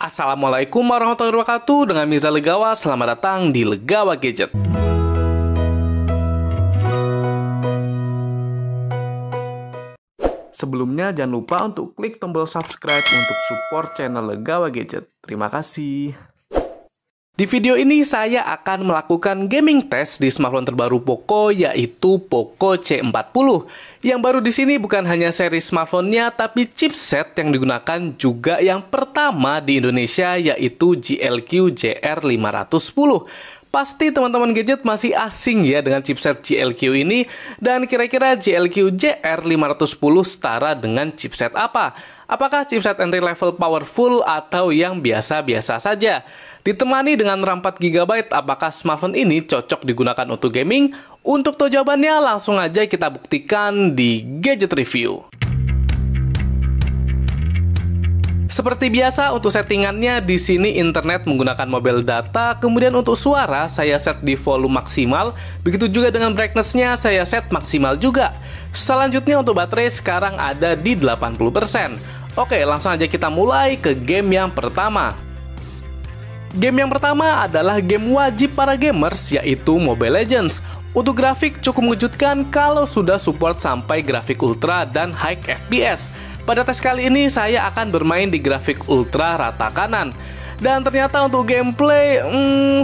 Assalamualaikum warahmatullahi wabarakatuh. Dengan Mirza Legawa, selamat datang di Legawa Gadget. Sebelumnya jangan lupa untuk klik tombol subscribe untuk support channel Legawa Gadget. Terima kasih. Di video ini saya akan melakukan gaming test di smartphone terbaru Poco, yaitu Poco C40. Yang baru di sini bukan hanya seri smartphone-nya, tapi chipset yang digunakan juga yang pertama di Indonesia, yaitu GLQ JR510. Pasti teman-teman gadget masih asing ya dengan chipset GLQ ini. Dan kira-kira GLQ JR510 setara dengan chipset apa? Apakah chipset entry level powerful atau yang biasa-biasa saja? Ditemani dengan RAM 4GB, apakah smartphone ini cocok digunakan untuk gaming? Untuk tahu jawabannya, langsung aja kita buktikan di Gadget Review. Seperti biasa, untuk settingannya di sini internet menggunakan mobile data, kemudian untuk suara saya set di volume maksimal, begitu juga dengan brightness-nya saya set maksimal juga. Selanjutnya untuk baterai sekarang ada di 80%. Oke, langsung aja kita mulai ke game yang pertama. Game yang pertama adalah game wajib para gamers, yaitu Mobile Legends. Untuk grafik cukup mengejutkan kalau sudah support sampai grafik ultra dan high FPS. Pada tes kali ini saya akan bermain di grafik ultra rata kanan. Dan ternyata untuk gameplay,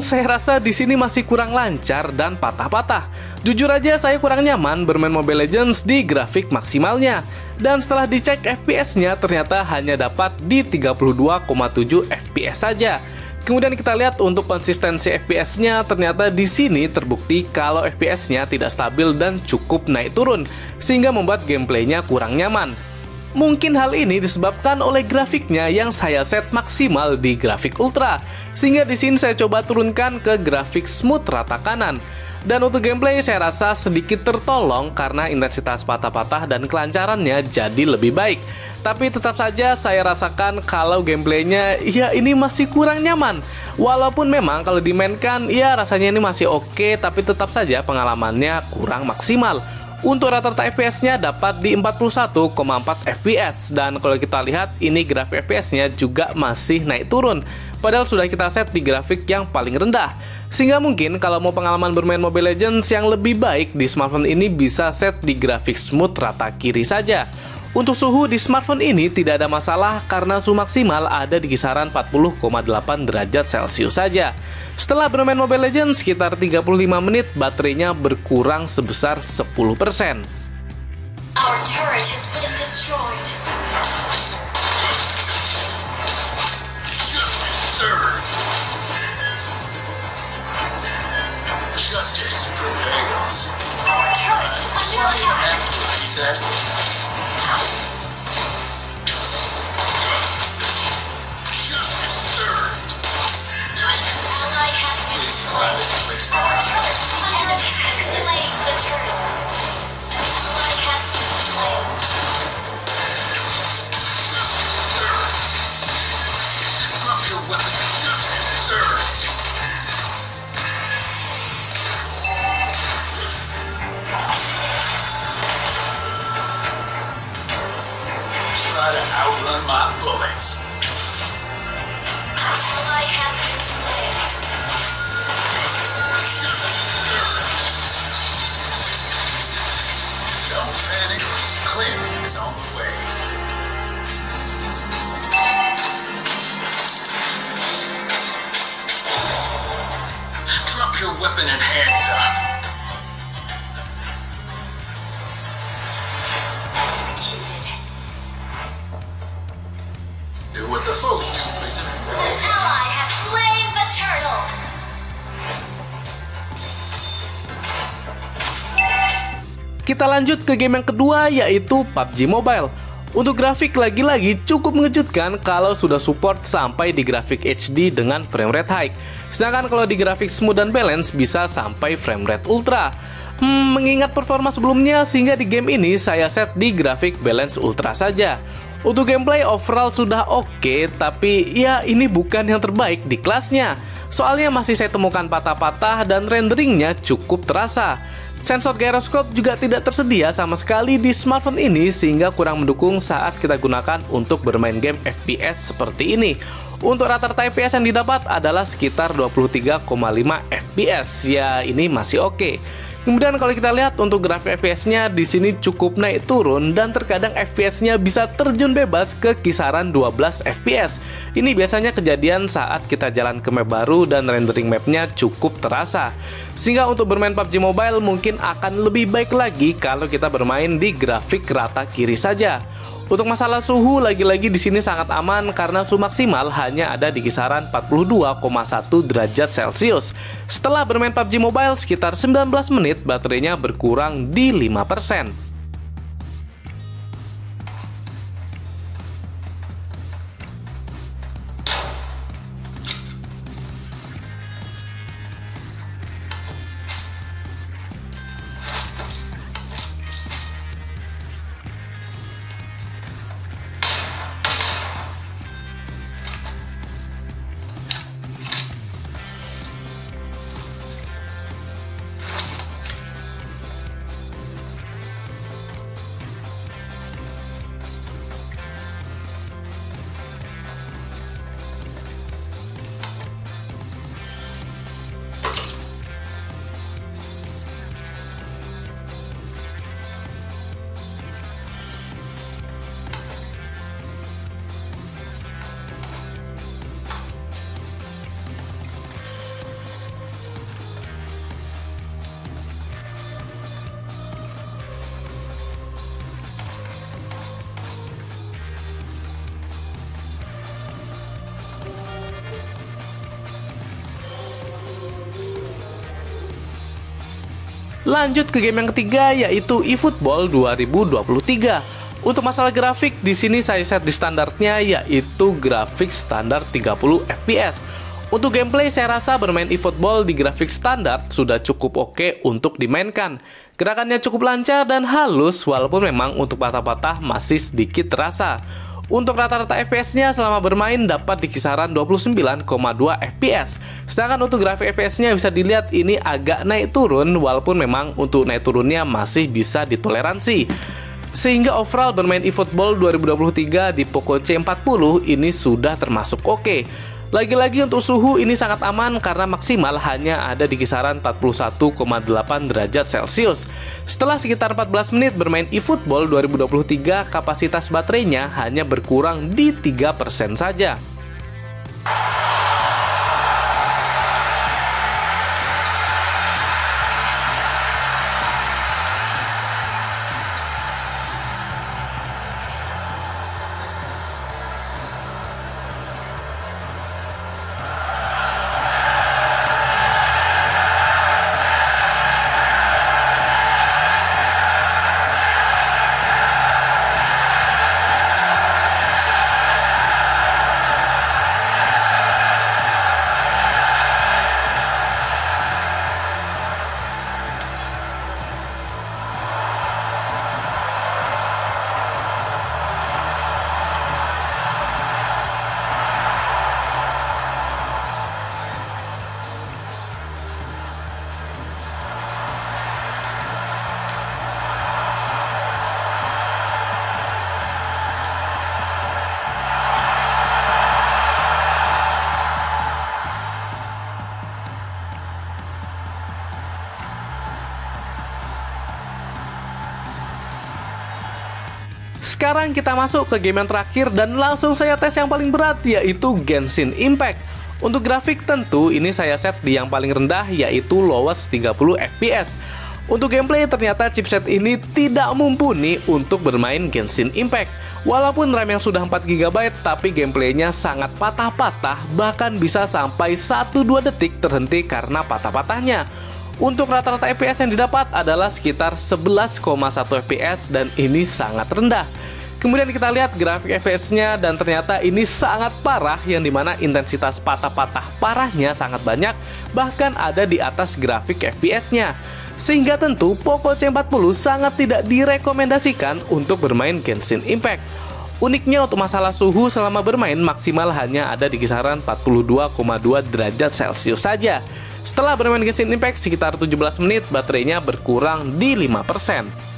saya rasa di sini masih kurang lancar dan patah-patah. Jujur aja saya kurang nyaman bermain Mobile Legends di grafik maksimalnya. Dan setelah dicek FPS-nya ternyata hanya dapat di 32,7 FPS saja. Kemudian kita lihat untuk konsistensi FPS-nya, ternyata di sini terbukti kalau FPS-nya tidak stabil dan cukup naik turun, sehingga membuat gameplaynya kurang nyaman. Mungkin hal ini disebabkan oleh grafiknya yang saya set maksimal di grafik ultra, sehingga di sini saya coba turunkan ke grafik smooth rata kanan. Dan untuk gameplay saya rasa sedikit tertolong karena intensitas patah-patah dan kelancarannya jadi lebih baik. Tapi tetap saja saya rasakan kalau gameplaynya ya ini masih kurang nyaman. Walaupun memang kalau dimainkan ya rasanya ini masih oke, tapi tetap saja pengalamannya kurang maksimal. Untuk rata-rata FPS-nya dapat di 41,4 FPS. Dan kalau kita lihat ini grafik FPS-nya juga masih naik turun, padahal sudah kita set di grafik yang paling rendah. Sehingga mungkin kalau mau pengalaman bermain Mobile Legends yang lebih baik di smartphone ini bisa set di grafik smooth rata kiri saja. Untuk suhu di smartphone ini tidak ada masalah karena suhu maksimal ada di kisaran 40,8 derajat Celcius saja. Setelah bermain Mobile Legends sekitar 35 menit, baterainya berkurang sebesar 10%. Our turret has been destroyed. Justice prevails. Our turret is under attack. Outrun my bullets. Ally has been slain. Don't panic. Clearing is on the way. Drop your weapon and hands up. Do what the folks do, prisoner. An ally has slain the turtle. Kita lanjut ke game yang kedua, yaitu PUBG Mobile. Untuk grafik lagi-lagi cukup mengejutkan kalau sudah support sampai di grafik HD dengan frame rate high. Sedangkan kalau di grafik smooth dan balance bisa sampai frame rate ultra. Mengingat performa sebelumnya, sehingga di game ini saya set di grafik balance ultra saja. Untuk gameplay overall sudah oke, tapi ya ini bukan yang terbaik di kelasnya. Soalnya masih saya temukan patah-patah dan renderingnya cukup terasa. Sensor gyroscope juga tidak tersedia sama sekali di smartphone ini sehingga kurang mendukung saat kita gunakan untuk bermain game FPS seperti ini. Untuk rata-rata FPS yang didapat adalah sekitar 23,5 FPS. Ya, ini masih oke. Kemudian kalau kita lihat untuk grafik FPS-nya di sini cukup naik turun dan terkadang FPS-nya bisa terjun bebas ke kisaran 12 FPS. Ini biasanya kejadian saat kita jalan ke map baru dan rendering mapnya cukup terasa. Sehingga untuk bermain PUBG Mobile mungkin akan lebih baik lagi kalau kita bermain di grafik rata kiri saja. Untuk masalah suhu, lagi-lagi di sini sangat aman karena suhu maksimal hanya ada di kisaran 42,1 derajat Celcius. Setelah bermain PUBG Mobile sekitar 19 menit, baterainya berkurang di 5%. Lanjut ke game yang ketiga yaitu eFootball 2023. Untuk masalah grafik di sini saya set di standarnya yaitu grafik standar 30 FPS. Untuk gameplay saya rasa bermain eFootball di grafik standar sudah cukup oke untuk dimainkan. Gerakannya cukup lancar dan halus walaupun memang untuk patah-patah masih sedikit terasa. Untuk rata-rata FPS-nya selama bermain dapat di kisaran 29,2 FPS. Sedangkan untuk grafik FPS-nya bisa dilihat ini agak naik turun walaupun memang untuk naik turunnya masih bisa ditoleransi. Sehingga overall bermain eFootball 2023 di Poco C40 ini sudah termasuk oke. Lagi-lagi untuk suhu ini sangat aman karena maksimal hanya ada di kisaran 41,8 derajat Celcius. Setelah sekitar 14 menit bermain eFootball 2023, kapasitas baterainya hanya berkurang di 3% saja. Sekarang kita masuk ke game yang terakhir dan langsung saya tes yang paling berat yaitu Genshin Impact. Untuk grafik tentu ini saya set di yang paling rendah yaitu lowest 30 FPS. Untuk gameplay ternyata chipset ini tidak mumpuni untuk bermain Genshin Impact. Walaupun RAM yang sudah 4GB tapi gameplaynya sangat patah-patah, bahkan bisa sampai 1-2 detik terhenti karena patah-patahnya. Untuk rata-rata FPS yang didapat adalah sekitar 11,1 FPS dan ini sangat rendah. Kemudian kita lihat grafik FPS-nya dan ternyata ini sangat parah yang dimana intensitas patah-patah parahnya sangat banyak, bahkan ada di atas grafik FPS-nya. Sehingga tentu Poco C40 sangat tidak direkomendasikan untuk bermain Genshin Impact. Uniknya untuk masalah suhu selama bermain maksimal hanya ada di kisaran 42,2 derajat Celcius saja. Setelah bermain Genshin Impact sekitar 17 menit, baterainya berkurang di 5%.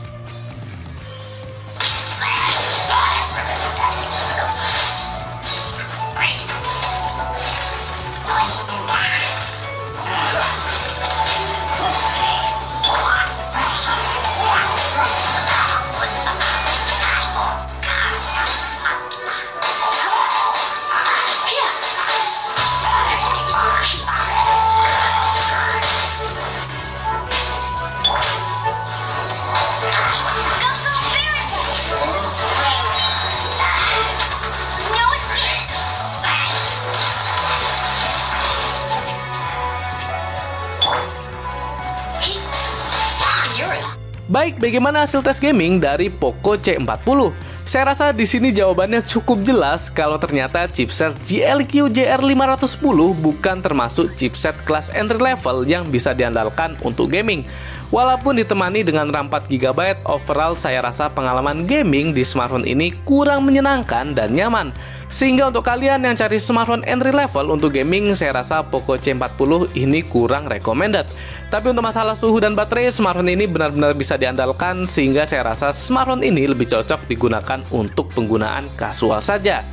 Baik, bagaimana hasil tes gaming dari Poco C40? Saya rasa di sini jawabannya cukup jelas kalau ternyata chipset GLQ JR510 bukan termasuk chipset kelas entry level yang bisa diandalkan untuk gaming. Walaupun ditemani dengan RAM 4GB, overall saya rasa pengalaman gaming di smartphone ini kurang menyenangkan dan nyaman. Sehingga untuk kalian yang cari smartphone entry level untuk gaming, saya rasa Poco C40 ini kurang recommended. Tapi untuk masalah suhu dan baterai, smartphone ini benar-benar bisa diandalkan, sehingga saya rasa smartphone ini lebih cocok digunakan untuk penggunaan kasual saja.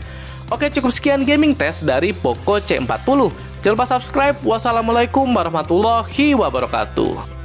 Oke, cukup sekian gaming test dari Poco C40. Jangan lupa subscribe. Wassalamualaikum warahmatullahi wabarakatuh.